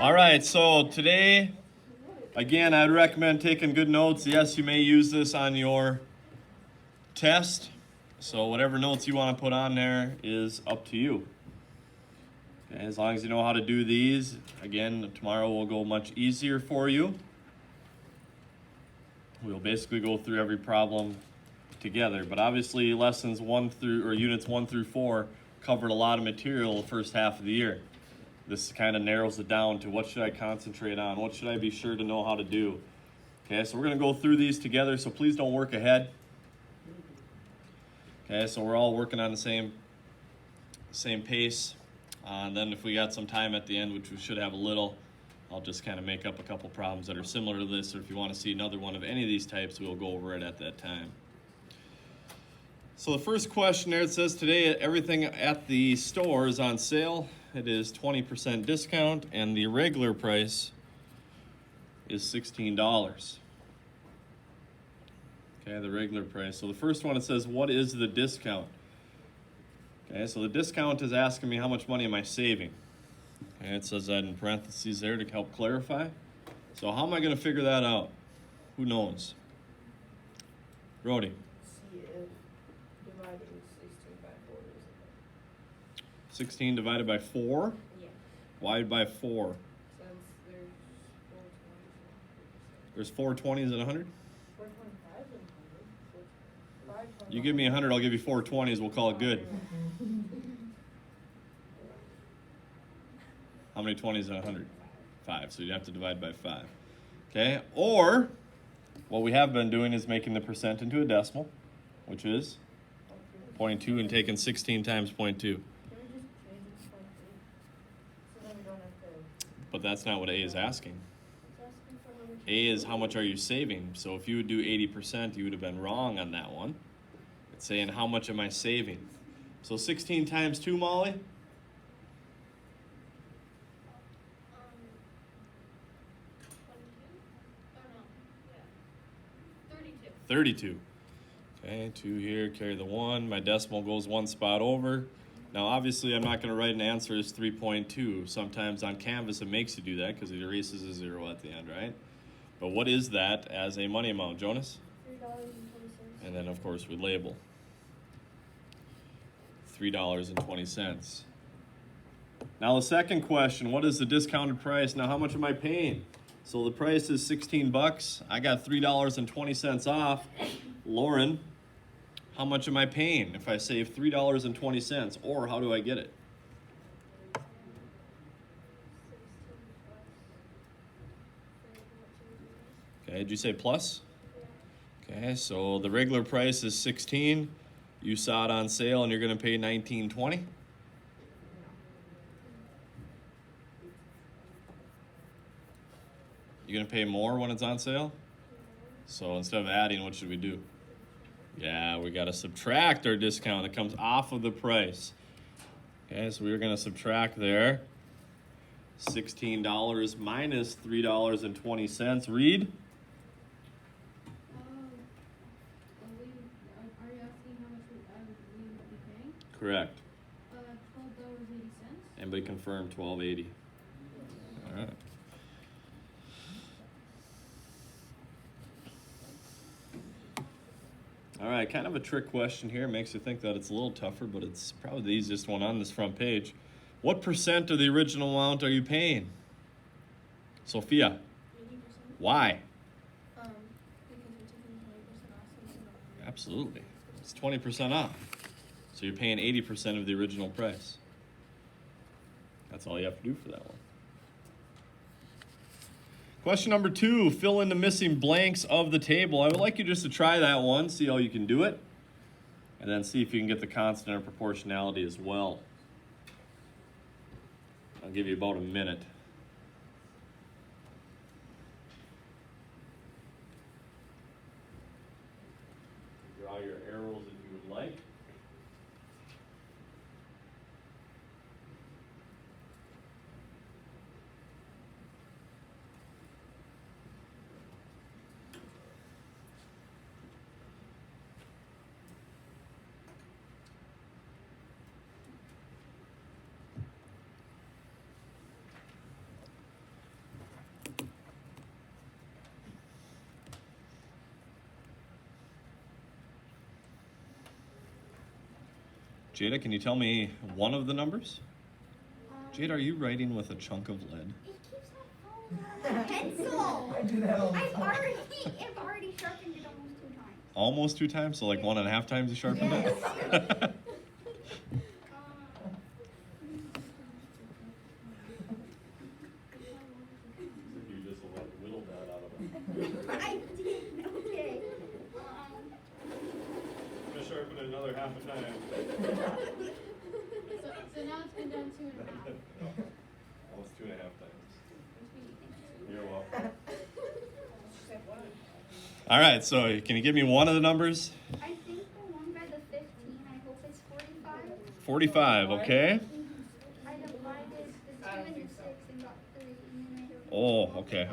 All right, so today, again, I'd recommend taking good notes. Yes, you may use this on your test, so whatever notes you want to put on there is up to you. Okay, as long as you know how to do these, again, tomorrow will go much easier for you. We'll basically go through every problem together, but obviously units 1 through 4 covered a lot of material the first half of the year. This kind of narrows it down to what should I concentrate on? What should I be sure to know how to do? Okay, so we're going to go through these together, so please don't work ahead. Okay, so we're all working on the same pace. And then if we got some time at the end, which we should have a little, I'll just kind of make up a couple problems that are similar to this, or if you want to see another one of any of these types, we'll go over it at that time. So the first question there, it says today everything at the store is on sale. It is 20% discount, and the regular price is $16. Okay, the regular price. So the first one, it says, what is the discount? Okay, so the discount is asking me how much money am I saving? And it says that in parentheses there to help clarify. So how am I going to figure that out? Who knows? Brody. See if dividing 16 by 4 is 16 divided by 4? Yeah. Why by 4? Since there's 4 20s. There's 4 20s and 100? 4 25 and 100. You give me 100, I'll give you 4 20s. We'll call it good. How many 20s and 100? 5. So you have to divide by 5. Okay? Or what we have been doing is making the percent into a decimal, which is 0.2, and taking 16 times 0.2. Can we just change it to 0.3? So then we don't have to. But that's not what A is asking. It's asking for how much. A is how much are you saving? So if you would do 80%, you would have been wrong on that one. It's saying how much am I saving? So 16 times 2, Molly? 32. Okay, 2 here, carry the 1. My decimal goes 1 spot over. Now, obviously, I'm not going to write an answer as 3.2. Sometimes on Canvas, it makes you do that because it erases a 0 at the end, right? But what is that as a money amount, Jonas? $3.20. And then, of course, we label. $3.20. Now, the second question, what is the discounted price? Now, how much am I paying? So the price is 16 bucks. I got $3.20 off. Lauren, how much am I paying if I save $3.20? Or how do I get it? Okay, did you say plus? Okay, so the regular price is 16. You saw it on sale and you're going to pay $19.20. You going to pay more when it's on sale? So instead of adding, what should we do? Yeah, we got to subtract our discount. It comes off of the price. Okay, so we're going to subtract there. $16 minus $3.20. Read. Are you asking how much we would be paying? Correct. $12.80. Anybody confirm 12.80? All right. All right, kind of a trick question here. Makes you think that it's a little tougher, but it's probably the easiest one on this front page. What percent of the original amount are you paying? Sophia. 80%. Why? Because we're taking 20% off. So Absolutely. It's 20% off. So you're paying 80% of the original price. That's all you have to do for that one. Question number 2, fill in the missing blanks of the table. I would like you just to try that one, see how you can do it, and then see if you can get the constant or proportionality as well. I'll give you about a minute. Draw your arrows if you would like. Jada, can you tell me one of the numbers? Jada, are you writing with a chunk of lead? It keeps on falling out of my pencil. I do that all the I've time. already sharpened it almost 2 times. Almost 2 times, so like 1.5 times you sharpened it? You just whittled that out of it. I did. Okay. Just sharpen it another 1/2 a time. So now it's been done 2.5. Almost 2.5 times. You're welcome. All right, so can you give me one of the numbers? I think the one by the 15, I hope it's 45. 45, okay. I divided the 2 and the 6 and got 3, and then I Oh, okay.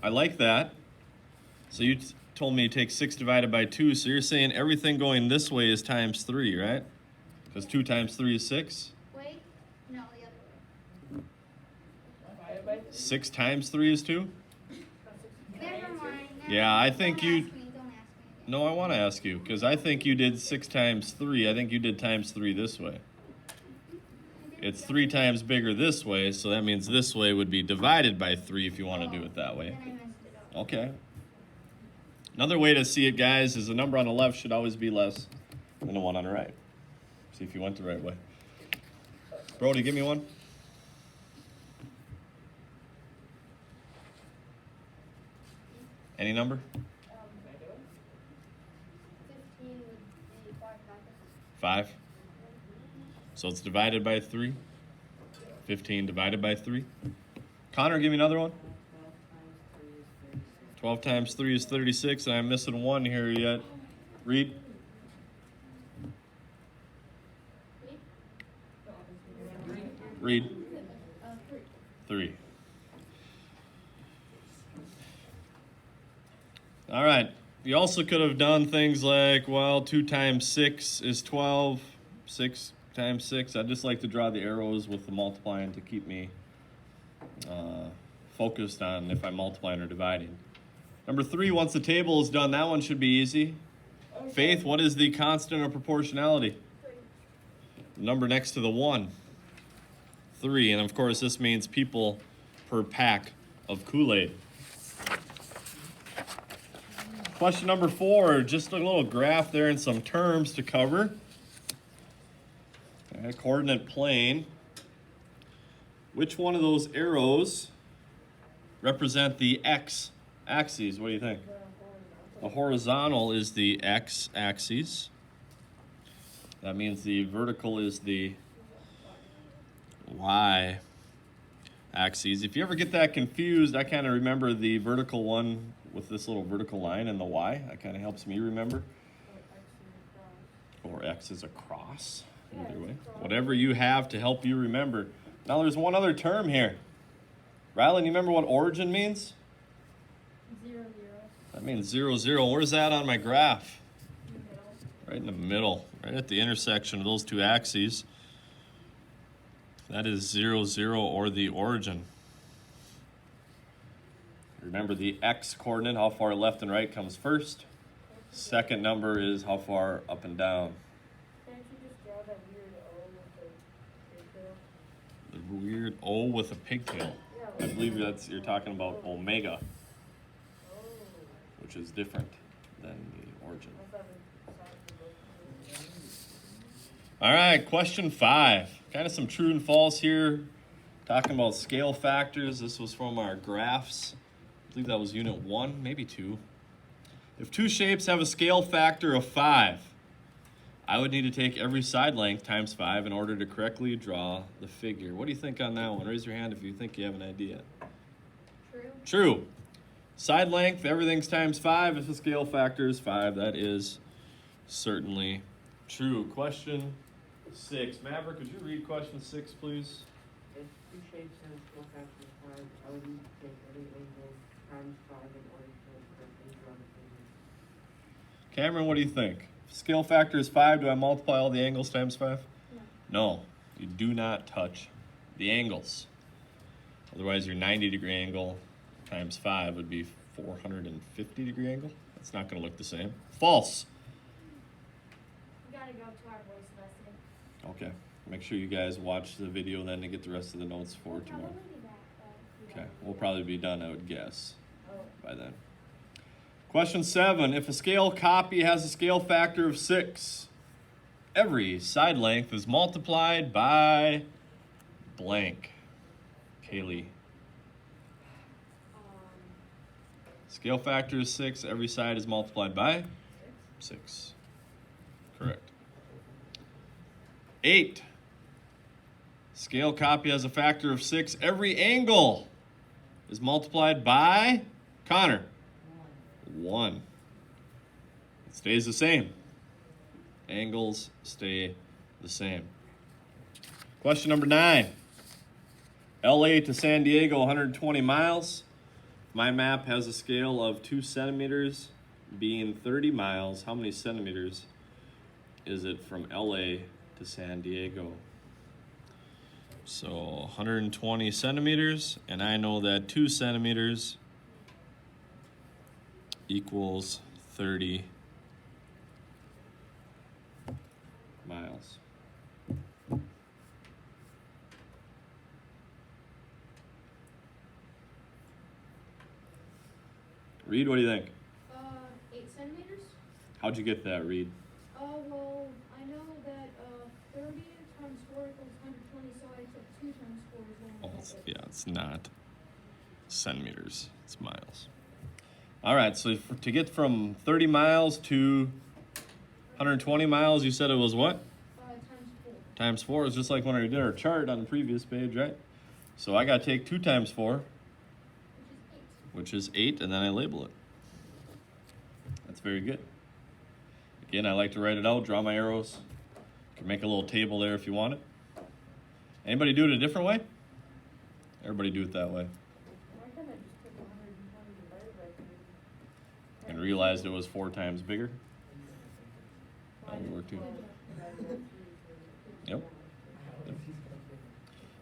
I like that. So you told me to take 6 divided by 2, so you're saying everything going this way is times 3, right? Because 2 times 3 is 6. Wait, no, the other way. Divided by 3. 6 times 3 is 2? Never mind. Yeah, I think Don't you- ask me, don't ask me again. No, I want to ask you, because I think you did 6 times 3. I think you did times 3 this way. It's 3 times bigger this way, so that means this way would be divided by 3 if you want to do it that way. Then I messed it up. Okay. Another way to see it, guys, is the number on the left should always be less than the one on the right. See if you went the right way. Brody, give me one. Any number? Can I do it? 15 would be 5 times. 5. So it's divided by 3. 15 divided by 3. Connor, give me another one. 12 times 3 is 36, and I'm missing one here yet. Read. Read. 3. All right. You also could have done things like, well, 2 times 6 is 12. 6 times 6. I just like to draw the arrows with the multiplying to keep me focused on if I'm multiplying or dividing. Number 3, once the table is done, that one should be easy. Faith, what is the constant of proportionality? The number next to the 1. 3. And of course, this means people per pack of Kool-Aid. Question number 4, just a little graph there and some terms to cover. Okay, coordinate plane. Which one of those arrows represent the x-axis? What do you think? The horizontal is the x-axis. That means the vertical is the y-axis. If you ever get that confused, I kind of remember the vertical one with this little vertical line and the y. That kind of helps me remember. Or x is a cross. Either way. Whatever you have to help you remember. Now there's one other term here. Rylan, you remember what origin means? 0, 0. That means 0, 0. Where's that on my graph? Right in the middle. Right at the intersection of those two axes. That is 0, 0, or the origin. Remember the x coordinate, how far left and right comes first. Second number is how far up and down. Can't you just draw that weird O with the pigtail? The weird O with a pigtail. I believe you're talking about omega, Oh, which is different than the origin. I thought it sounded like All right, question 5. Kind of some true and false here. Talking about scale factors. This was from our graphs. I believe that was unit 1, maybe 2. If 2 shapes have a scale factor of 5, I would need to take every side length times 5 in order to correctly draw the figure. What do you think on that one? Raise your hand if you think you have an idea. True. True. Side length, everything's times 5. If the scale factor is 5, that is certainly true. Question 6. Maverick, could you read question 6, please? If 2 shapes have scale factor of 5, I would need to take every angle times 5 in order to correctly draw the figure. Cameron, what do you think? If scale factor is 5, do I multiply all the angles times 5? No, you do not touch the angles. Otherwise, your 90-degree angle times 5 would be 450-degree angle. That's not going to look the same. False. gotta go to our voice lesson. Okay. Make sure you guys watch the video then to get the rest of the notes for We'll tomorrow. probably be back, though. Okay. We'll probably be done, I would guess, Oh, by then. Question 7. If a scale copy has a scale factor of 6, every side length is multiplied by blank. Kaylee. Scale factor is 6. Every side is multiplied by 6. Correct. 8. Scale copy has a factor of 6. Every angle is multiplied by Connor. 1. It stays the same. Angles stay the same. Question number 9. LA to San Diego, 120 miles. My map has a scale of 2 centimeters, being 30 miles. How many centimeters is it from LA to San Diego? So 120 centimeters, and I know that 2 centimeters equals 30 miles. Reed, what do you think? 8 centimeters? How'd you get that, Reed? Well, I know that 30 times 4 equals 120, so I took 2 times 4 is 1. It's not centimeters, it's miles. All right, so to get from 30 miles to 120 miles, you said it was what? Times 4. Times 4 is just like when I did our chart on the previous page, right? So I got to take 2 times 4, Which is 8. which is 8, and then I label it. That's very good. Again, I like to write it out, draw my arrows. You can make a little table there if you want it. Anybody do it a different way? Everybody do it that way. why can't I just take 120 divided by 3? And realized it was 4 times bigger. That would work too. Yep.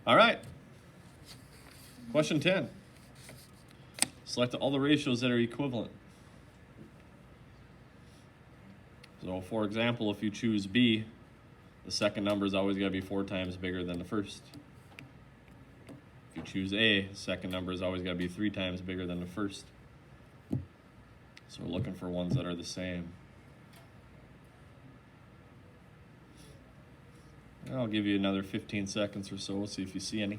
All right. Question 10. Select all the ratios that are equivalent. So, for example, if you choose B, the second number is always got to be 4 times bigger than the first. If you choose A, the second number is always got to be 3 times bigger than the first. So we're looking for ones that are the same. I'll give you another 15 seconds or so. We'll see if you see any.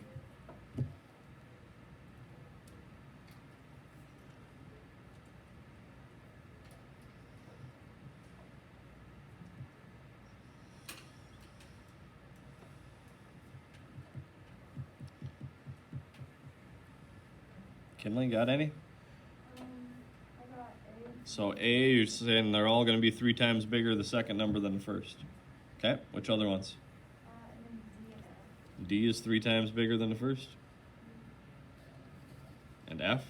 Kinley, got any? I got A. So A, you're saying they're all going to be 3 times bigger, the second number than the first. Okay, which other ones? And then D and F. D is 3 times bigger than the first. And F?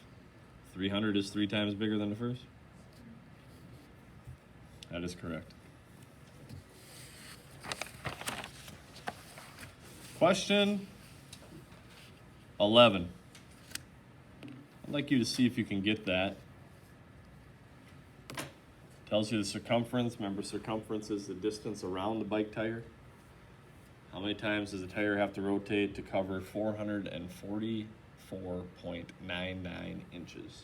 300 is 3 times bigger than the first. That is correct. Question 11. I'd like you to see if you can get that. Tells you the circumference. Remember, circumference is the distance around the bike tire. How many times does the tire have to rotate to cover 444.99 inches?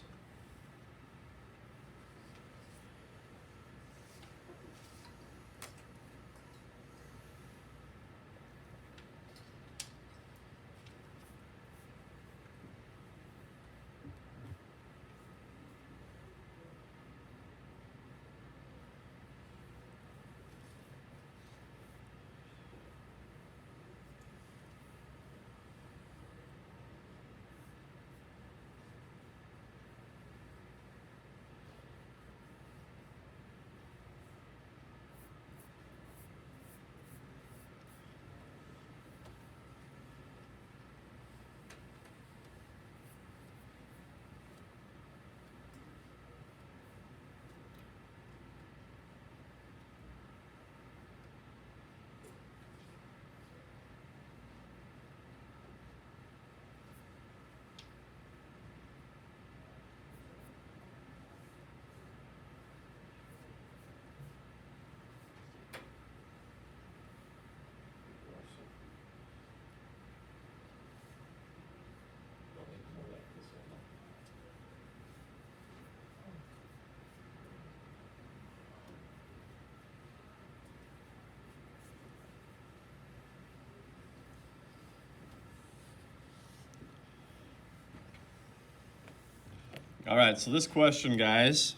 All right, so this question, guys,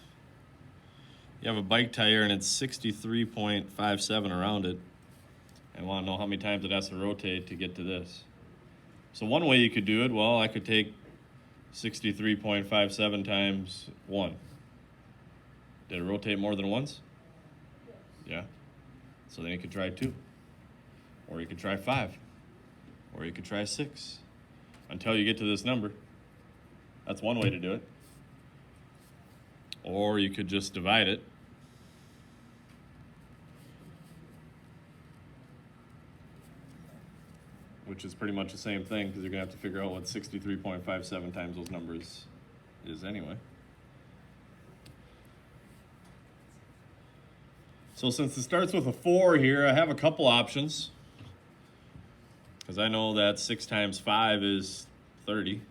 you have a bike tire and it's 63.57 around it. And want to know how many times it has to rotate to get to this. So one way you could do it, well, I could take 63.57 times 1. Did it rotate more than once? Yeah. So then you could try 2. Or you could try 5. Or you could try 6. Until you get to this number. That's one way to do it. Or you could just divide it. Which is pretty much the same thing because you're going to have to figure out what 63.57 times those numbers is anyway. So since it starts with a 4 here, I have a couple options. Because I know that 6 times 5 is 30.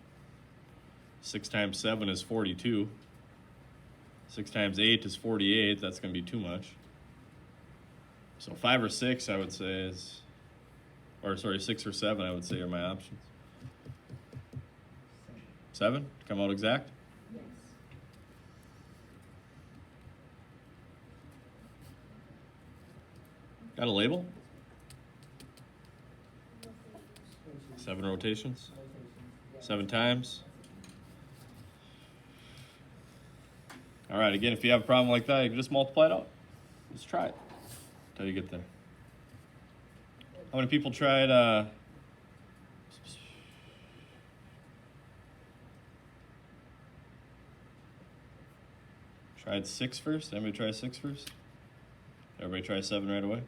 6 times 7 is 42. 6 times 8 is 48. That's going to be too much. So 5 or 6, I would say, is... Or, sorry, 6 or 7, I would say, are my options. 7? Come out exact? Yes. Got a label? 7 rotations? 7 times? All right, again, if you have a problem like that, you can just multiply it out. Just try it until you get there. How many people tried, tried 6 first? Anybody try 6 first? Everybody try 7 right away?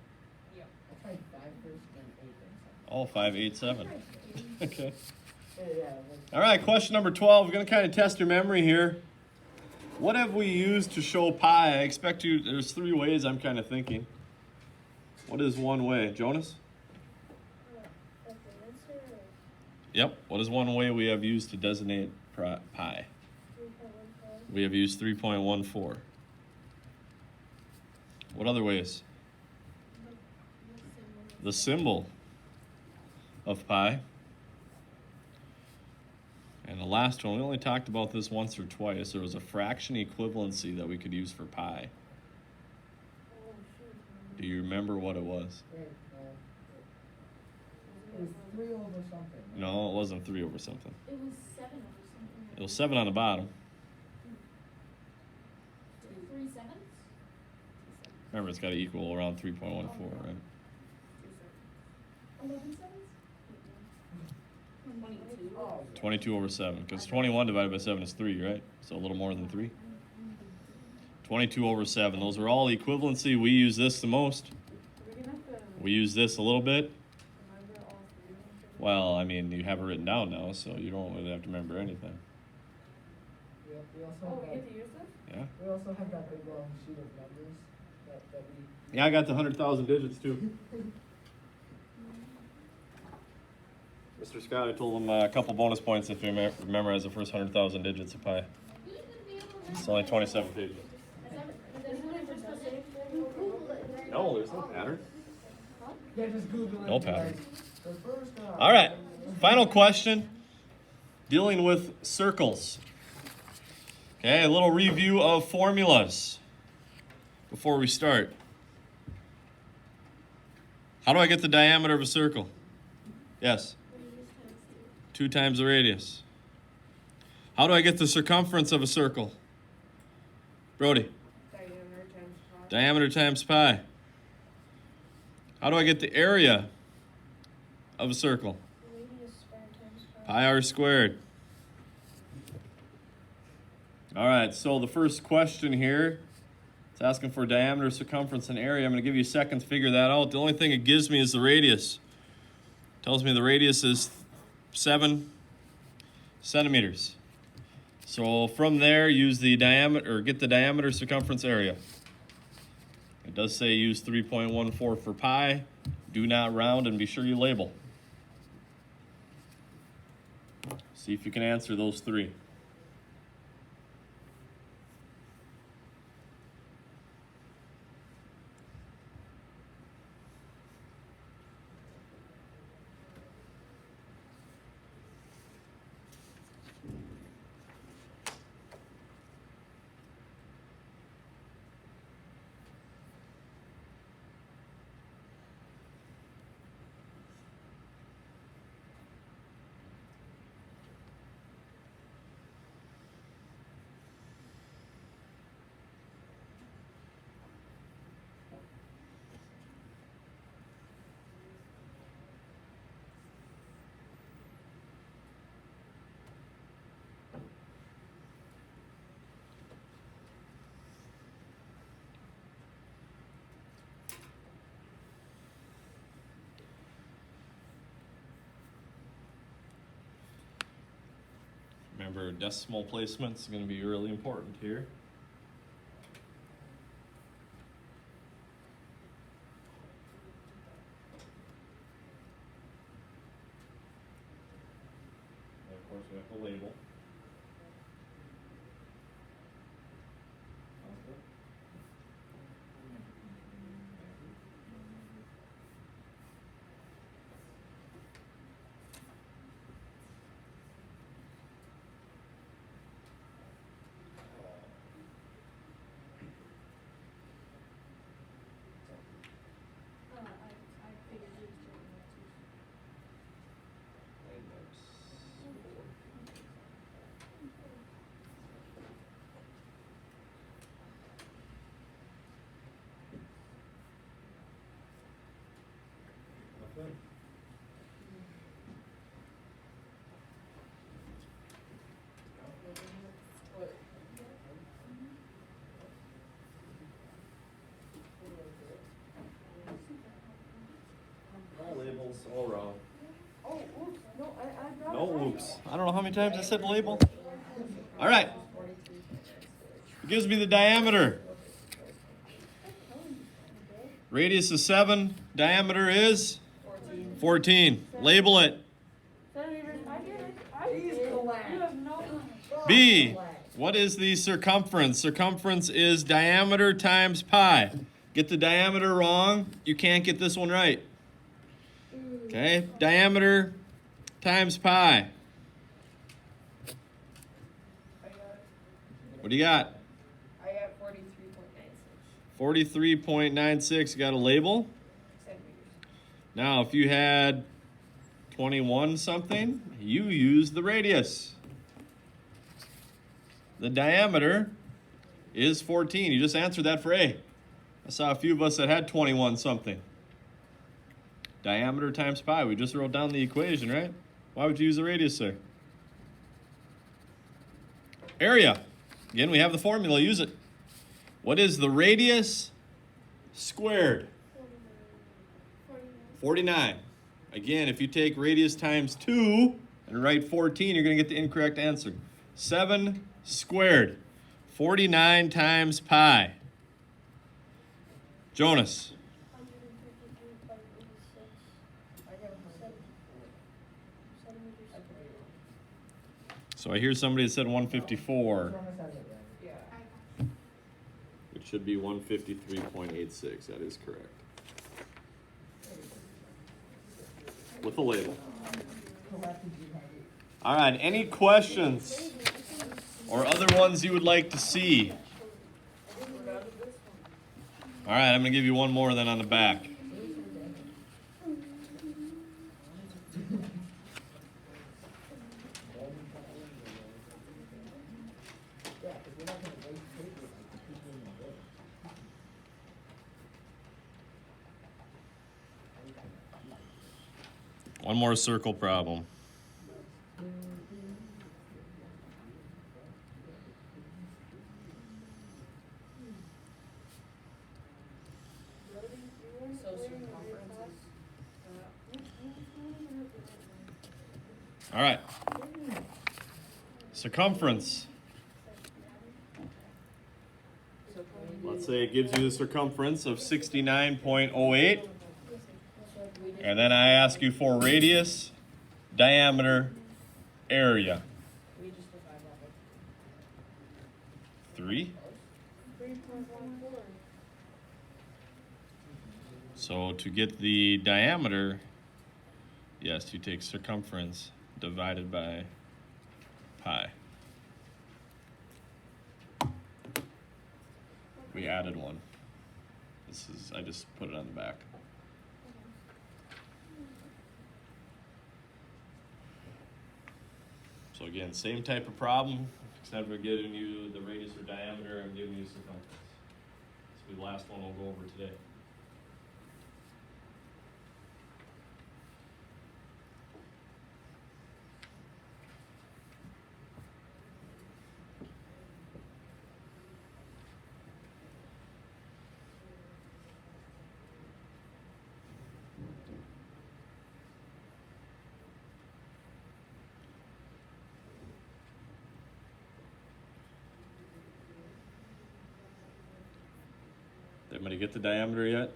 Yeah. I tried 5 first, then 8 then 7. All 5, 8, 7. Okay. Yeah. All right, question number 12. We're going to kind of test your memory here. What have we used to show pi? I expect you, there's 3 ways I'm kind of thinking. What is one way? Jonas? That's the answer, or Yep. What is one way we have used to designate pi? 3.15? We have used 3.14. What other ways? The symbol of pi. And the last one, we only talked about this once or twice. There was a fraction equivalency that we could use for pi. Oh, shoot. Do you remember what it was? Wait, it was 3 over something. No, it wasn't 3 over something. It was 7 over something. It was 7 on the bottom. 3 sevens? Remember, it's got to equal around 3.14, right? 11 sevens? 22. Oh, 22 over 7, because 21 divided by 7 is 3, right? So a little more than 3. 22 over 7. Those are all equivalency. We use this the most. We're gonna have to We use this a little bit. remember all 3 of them. Well, I mean, you have it written down now, so you don't really have to remember anything. we also Oh, have we that, get to use this? Yeah? we also have that big long sheet of numbers that we. Yeah, I got the 100,000 digits too. Mr. Scott, I told him a couple bonus points if you memorize the first 100,000 digits of pi. It's only 27 pages. No, there's no pattern. Yeah, just Google it. No and be pattern. like, the first, All right, final question. Dealing with circles. Okay, a little review of formulas before we start. How do I get the diameter of a circle? Yes. 2 times the radius. How do I get the circumference of a circle? Brody. Diameter times pi. Diameter times pi. How do I get the area of a circle? Radius squared times Pi r squared. All right, so the first question here, it's asking for diameter, circumference, and area. I'm going to give you a second to figure that out. The only thing it gives me is the radius. It tells me the radius is 7 centimeters. So from there, use the diameter, or get the diameter, circumference, area. It does say use 3.14 for pi. Do not round and be sure you label. See if you can answer those 3. Remember, decimal placement's going to be really important here. And of course, we have the label. I figured you was doing that too. All labels all wrong. Oh, oops, no, I got it No right. oops. I don't know how many times I said label. All right. It gives me the diameter. Radius is 7. Diameter is 14. Label it. Centimeters, I get it. I get it. You have no. B. What is the circumference? Circumference is diameter times pi. Get the diameter wrong, you can't get this one right. Okay? Diameter times pi. What do you got? I got 43.96 43.96. Got a label? centimeters. Now, if you had 21 something, you use the radius. The diameter is 14. You just answered that for A. I saw a few of us that had 21 something. Diameter times pi. We just wrote down the equation, right? Why would you use the radius there? Area. Again, we have the formula. Use it. What is the radius squared? 49. Again, if you take radius times 2 and write 14, you're going to get the incorrect answer. 7 squared. 49 times pi. Jonas. So I hear somebody that said 154. Yeah. It should be 153.86. That is correct. With a label. All right, any questions or other ones you would like to see? All right, I'm going to give you one more then on the back. One more circle problem. So circumference All right. Circumference. Let's say it gives you the circumference of 69.08. And then I ask you for radius, diameter, area. we just divide that by 3. 3.14. So to get the diameter, yes, you take circumference divided by pi. We added one. I just put it on the back. So again, same type of problem, except we're giving you the radius or diameter and giving you circumference. This will be the last one we'll go over today. get the diameter yet?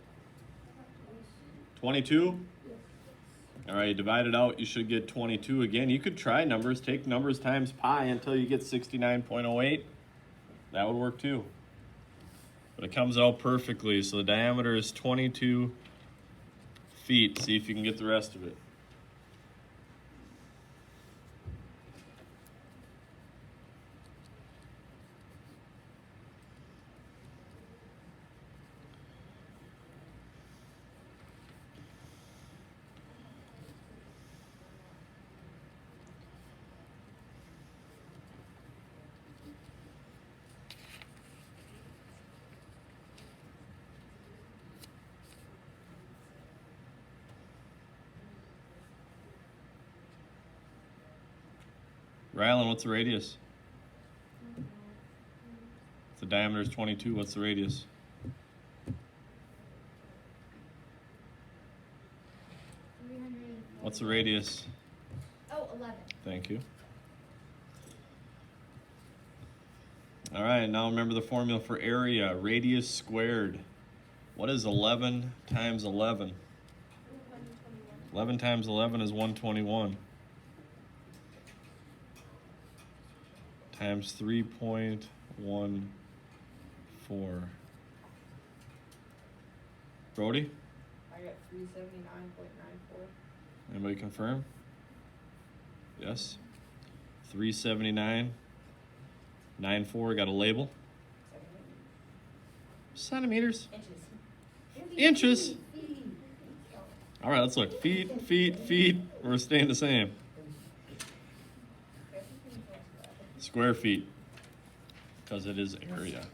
22? All right, divide it out, you should get 22. Again, you could try numbers, take numbers times pi until you get 69.08. That would work too. But it comes out perfectly, so the diameter is 22 feet. See if you can get the rest of it. Rylan, what's the radius? If the diameter is 22, what's the radius? What's the radius? Oh, 11. Thank you. All right, now remember the formula for area, radius squared. What is 11 times 11? 11 times 11 is 121. Times 3.14. Brody, I got 379.94. anybody confirm? Yes. 379.94, got a label? Centimeters? Inches? All right, let's look. Feet, feet, feet. We're staying the same. Square feet, because it is area.